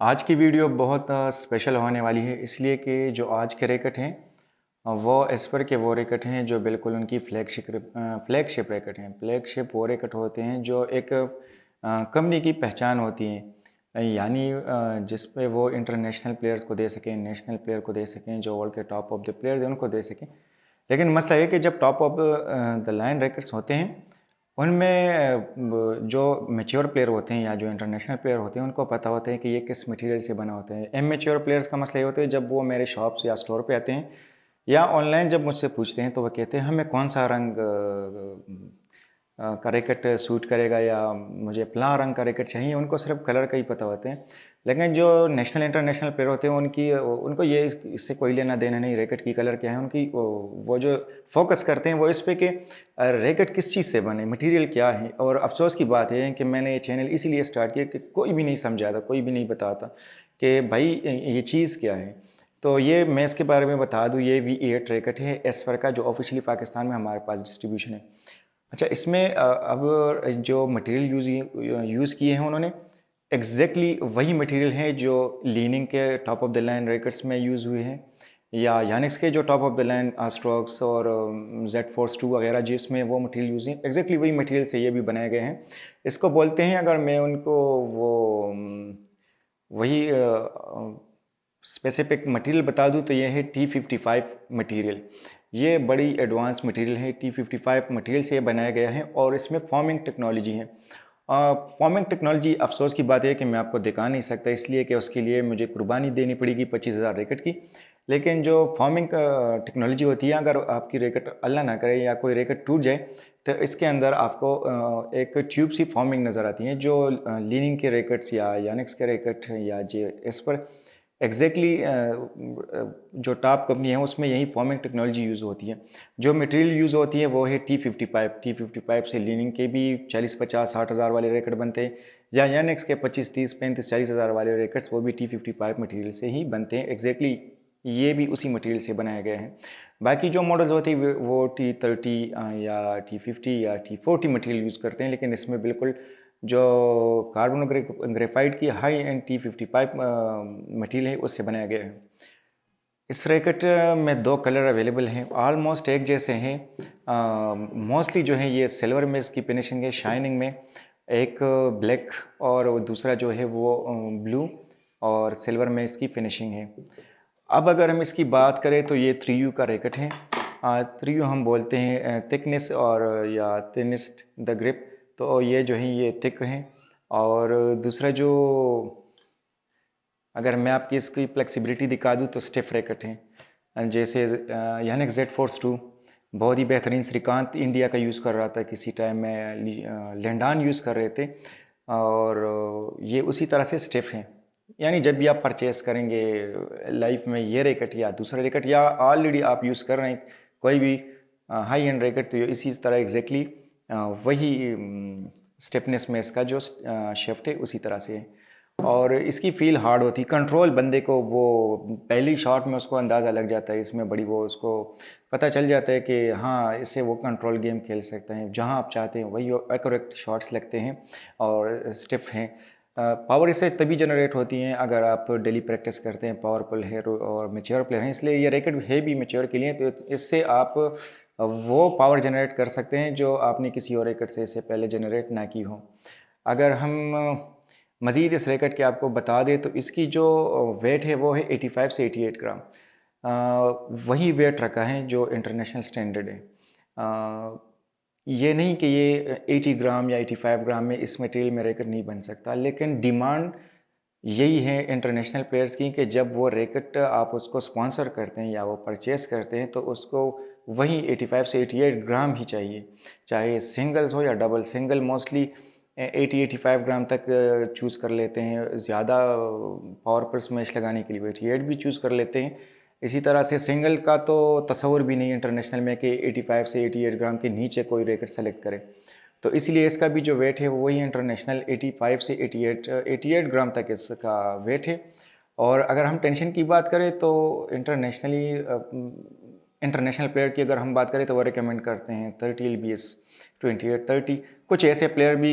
आज की वीडियो बहुत स्पेशल होने वाली है इसलिए कि जो आज के रैकेट हैं वो एस्पर के वो रैकेट हैं जो बिल्कुल उनकी फ्लैगशिप रैकेट हैं। फ्लैगशिप वो रैकेट होते हैं जो एक कंपनी की पहचान होती है, यानी जिस पे वो इंटरनेशनल प्लेयर्स को दे सकें, नेशनल प्लेयर को दे सकें, जो वर्ल्ड के टॉप ऑफ द प्लेयर्स हैं उनको दे सकें। लेकिन मसला ये कि जब top of the line rackets होते हैं उनमें जो मैच्योर प्लेयर होते हैं या जो इंटरनेशनल प्लेयर होते हैं उनको पता होता है कि ये किस मटेरियल से बना होता है। इमैच्योर प्लेयर्स का मसला ये होता है जब वो मेरे शॉप्स या स्टोर पे आते हैं या ऑनलाइन जब मुझसे पूछते हैं तो वो कहते हैं हमें कौन सा रंग का रैकेट सूट करेगा या मुझे फलां रंग का रैकेट चाहिए। उनको सिर्फ कलर का ही पता होते हैं। लेकिन जो नेशनल इंटरनेशनल प्लेयर होते हैं उनको ये इससे कोई लेना देना नहीं रैकेट की कलर क्या है। उनकी वो जो फोकस करते हैं वो इस पे कि रैकेट किस चीज़ से बने, मटेरियल क्या है। और अफसोस की बात है कि मैंने ये चैनल इसीलिए स्टार्ट किया कि कोई भी नहीं समझाता, कोई भी नहीं बताता कि भाई ये चीज़ क्या है। तो ये मैं इसके बारे में बता दूँ, ये V8 रैकेट है एस्पर का जो ऑफिशियली पाकिस्तान में हमारे पास डिस्ट्रीब्यूशन है। अच्छा, इसमें अब जो मटेरियल यूज़ किए हैं उन्होंने एग्जैक्टली वही मटेरियल है जो लीनिंग के top of the line rackets में यूज़ हुए हैं या यानिक्स के जो top of the line strokes और Z Force 2 वगैरह जिसमें वो मटेरियल यूज़ हैं, एग्जैक्टली वही मटेरियल से ये भी बनाए गए हैं। इसको बोलते हैं, अगर मैं उनको वो वही स्पेसिफिक मटेरियल बता दूं तो ये है T55 मटेरियल। ये बड़ी एडवांस मटेरियल है। T55 मटेरियल से ये बनाया गया है और इसमें फॉर्मिंग टेक्नोलॉजी है। फॉर्मिंग टेक्नोलॉजी अफसोस की बात है कि मैं आपको दिखा नहीं सकता, इसलिए कि उसके लिए मुझे कुर्बानी देनी पड़ेगी 25,000 रैकेट की। लेकिन जो फॉर्मिंग टेक्नोलॉजी होती है, अगर आपकी रैकेट अल्लाह ना करे या कोई रैकेट टूट जाए तो इसके अंदर आपको एक ट्यूब सी फॉर्मिंग नज़र आती है जो लीनिंग के रैकेट्स या यानिक्स के रैकेट या जे इस पर एग्जैक्टली जो टॉप कंपनी है उसमें यही फॉर्मिंग टेक्नोलॉजी यूज़ होती है। जो मटेरियल यूज़ होती है वो है T55 से लीनिंग के भी 40-50-60 हज़ार वाले रैकेट बनते हैं या यानिक्स के 25-30-35-40 हज़ार वाले रैकेट्स वो भी T55 मटेरियल से ही बनते हैं। एग्जैक्टली ये भी उसी मटेरियल से बनाए गए हैं। बाकी जो मॉडल्स होते हैं वो T30 या T50 या T40 मटेरियल यूज़ करते हैं, लेकिन इसमें बिल्कुल जो कार्बन ग्रेफाइट की हाई एंड T55 मटेरियल है उससे बनाया गया है। इस रैकेट में दो कलर अवेलेबल हैं, ऑलमोस्ट एक जैसे हैं। मोस्टली जो है ये सिल्वर में इसकी फिनिशिंग है, शाइनिंग में। एक ब्लैक और दूसरा जो है वो ब्लू और सिल्वर में इसकी फिनिशिंग है। अब अगर हम इसकी बात करें तो ये 3U का रैकेट है। 3U हम बोलते हैं थिकनेस और या थिनेस्ट द ग्रिप, तो ये जो है ये थिक हैं। और दूसरा जो अगर मैं आपकी इसकी फ्लेक्सिबिलिटी दिखा दूँ तो स्टिफ रैकेट हैं। जैसे यानिक Z Force 2 बहुत ही बेहतरीन, श्रीकांत इंडिया का यूज़ कर रहा था किसी टाइम में, लेंडान यूज़ कर रहे थे और ये उसी तरह से स्टिफ हैं। यानी जब भी आप परचेस करेंगे लाइफ में ये रैकेट या दूसरा रैकेट या ऑलरेडी आप यूज़ कर रहे हैं कोई भी हाई एंड रैकेट, तो ये इसी तरह एग्जैक्टली वही स्टिफनेस में इसका जो शेफ्ट है उसी तरह से है। और इसकी फील हार्ड होती, कंट्रोल बंदे को वो पहली शॉट में उसको अंदाज़ा लग जाता है, इसमें बड़ी वो उसको पता चल जाता है कि हाँ इससे वो कंट्रोल गेम खेल सकते हैं। जहाँ आप चाहते हैं वही एक्यूरेट शॉट्स लगते हैं और स्टिफ हैं। पावर इससे तभी जनरेट होती हैं अगर आप डेली प्रैक्टिस करते हैं, पावरफुल है और मेच्योर प्लेयर हैं, इसलिए ये रैकेट है भी मेच्योर के लिए। तो इससे आप वो पावर जनरेट कर सकते हैं जो आपने किसी और रैकेट से इससे पहले जनरेट ना की हो। अगर हम मज़ीद इस रैकेट के आपको बता दें तो इसकी जो वेट है वो है 85 से 88 ग्राम। वही वेट रखा है जो इंटरनेशनल स्टैंडर्ड है। ये नहीं कि ये 80 ग्राम या 85 ग्राम में इस मटेरियल में रैकेट नहीं बन सकता, लेकिन डिमांड यही है इंटरनेशनल प्लेयर्स की कि जब वो रैकेट आप उसको स्पॉन्सर करते हैं या वो परचेस करते हैं तो उसको वही 85 से 88 ग्राम ही चाहिए, चाहे सिंगल्स हो या डबल। सिंगल मोस्टली 80-85 ग्राम तक चूज़ कर लेते हैं, ज़्यादा पावर पर स्मैश लगाने के लिए 88 भी चूज़ कर लेते हैं। इसी तरह से सिंगल का तो तस्वर भी नहीं इंटरनेशनल में कि 85 से 88 ग्राम के नीचे कोई रैकेट सेलेक्ट करे। तो इसलिए इसका भी जो वेट है वही इंटरनेशनल 85 से 88 ग्राम तक इसका वेट है। और अगर हम टेंशन की बात करें तो इंटरनेशनली इंटरनेशनल प्लेयर की अगर हम बात करें तो वो रिकमेंड करते हैं 30 LBS 28-30। कुछ ऐसे प्लेयर भी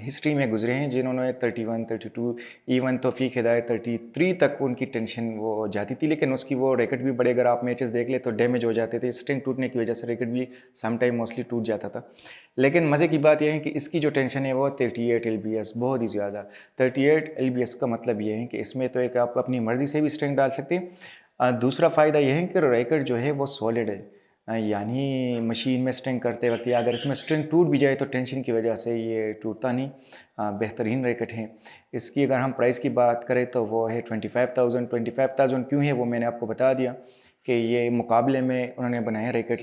हिस्ट्री में गुजरे हैं जिन्होंने 31, 32, इवन तौफीक हिदायत 33 तक उनकी टेंशन वो जाती थी, लेकिन उसकी वो रैकेट भी बड़े, अगर आप मैचेस देख ले तो डैमेज हो जाते थे, स्ट्रिंग टूटने की वजह से रैकेट भी सम टाइम मोस्टली टूट जाता था। लेकिन मज़े की बात यह है कि इसकी जो टेंशन है वो 38 LBS, बहुत ही ज़्यादा। 38 LBS का मतलब ये है कि इसमें तो एक आप अपनी मर्ज़ी से भी स्ट्रिंग डाल सकते हैं। दूसरा फ़ायदा यह है कि रैकेट जो है वो सॉलिड है, यानी मशीन में स्ट्रिंग करते वक्त या अगर इसमें स्ट्रिंग टूट भी जाए तो टेंशन की वजह से ये टूटता नहीं। बेहतरीन रैकेट है। इसकी अगर हम प्राइस की बात करें तो वो है 25,000। 25,000 क्यों है वो मैंने आपको बता दिया कि ये मुकाबले में उन्होंने बनाए रैकेट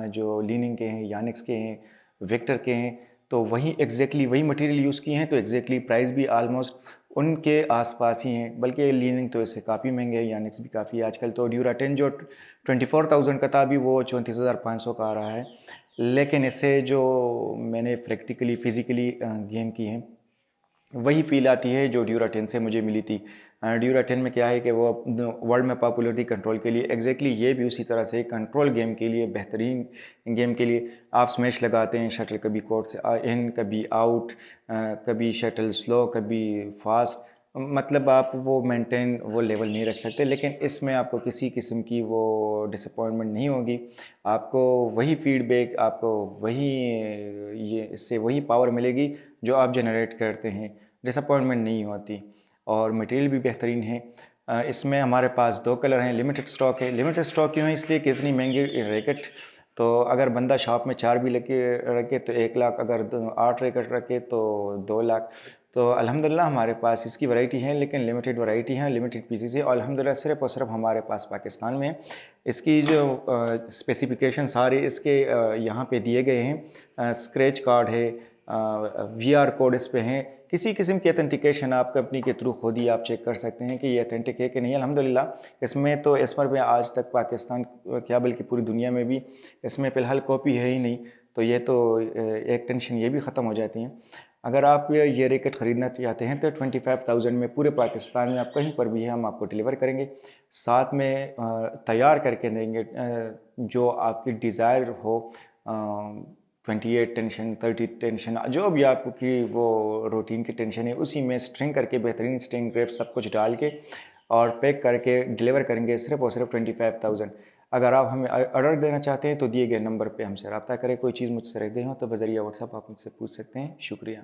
जो लीनिंग के हैं, यानिक्स के हैं, विक्टर के हैं, तो वही एग्जैक्टली वही मटेरियल यूज़ किए हैं, तो एग्जैक्टली प्राइस भी आलमोस्ट उनके आसपास ही हैं। बल्कि लीनिंग तो इससे काफ़ी महंगे है, यानिक्स भी काफ़ी। आजकल तो ड्यूराटेन जो 24,000 का था अभी वो 34,500 का आ रहा है। लेकिन इससे जो मैंने प्रैक्टिकली फिज़िकली गेम की है वही फील आती है जो ड्यूराटेन से मुझे मिली थी। ड्यूराटेन में क्या है कि वो वर्ल्ड में पॉपुलर थी कंट्रोल के लिए, एग्जैक्टली ये भी उसी तरह से कंट्रोल गेम के लिए, बेहतरीन गेम के लिए। आप स्मैश लगाते हैं, शटल कभी कोर्ट से इन, कभी आउट, कभी शटल स्लो, कभी फास्ट, मतलब आप वो मेंटेन वो लेवल नहीं रख सकते। लेकिन इसमें आपको किसी किस्म की वो डिसअपॉइंटमेंट नहीं होगी, आपको वही फीडबैक, आपको वही ये इससे वही पावर मिलेगी जो आप जनरेट करते हैं, डिसअपॉइंटमेंट नहीं होती। और मटेरियल भी बेहतरीन है। इसमें हमारे पास 2 कलर हैं, लिमिटेड स्टॉक है। लिमिटेड स्टॉक क्यों है, इसलिए कि इतनी महंगी रैकेट, तो अगर बंदा शॉप में 4 भी लेके रखे तो 1 लाख, अगर 8 रैकेट रखे तो 2 लाख। तो अल्हम्दुलिल्लाह हमारे पास इसकी वैरायटी है, लेकिन लिमिटेड वैरायटी है, लिमिटेड पीसेस है, और अल्हम्दुलिल्लाह सिर्फ और सिर्फ हमारे पास पाकिस्तान में है। इसकी जो स्पेसिफिकेशन सारे इसके यहाँ पे दिए गए हैं, स्क्रैच कार्ड है, VR कोड इस पे हैं। किसी किस्म की अथेंटिकेशन आप कंपनी के थ्रू खुद ही आप चेक कर सकते हैं कि ये अथेंटिक है कि नहीं। अल्हम्दुलिल्लाह इसमें तो इस पर भी आज तक पाकिस्तान क्या बल्कि पूरी दुनिया में भी इसमें फ़िलहाल कॉपी है ही नहीं, तो ये तो एक टेंशन ये भी ख़त्म हो जाती है। अगर आप ये रैकेट ख़रीदना चाहते हैं तो 25,000 में पूरे पाकिस्तान में आप कहीं पर भी है हम आपको डिलीवर करेंगे, साथ में तैयार करके देंगे जो आपकी डिज़ायर हो। 28 टेंशन, 30 टेंशन, जो भी आपकी वो रूटीन की टेंशन है उसी में स्ट्रिंग करके, बेहतरीन स्ट्रिंग ग्रेप सब कुछ डाल के और पैक करके डिलीवर करेंगे सिर्फ और सिर्फ 25,000। अगर आप हमें ऑर्डर देना चाहते हैं तो दिए गए नंबर पे हमसे रब्ता करें। कोई चीज़ मुझसे रह गई हो तो बज़रिया व्हाट्सअप आप मुझसे पूछ सकते हैं। शुक्रिया।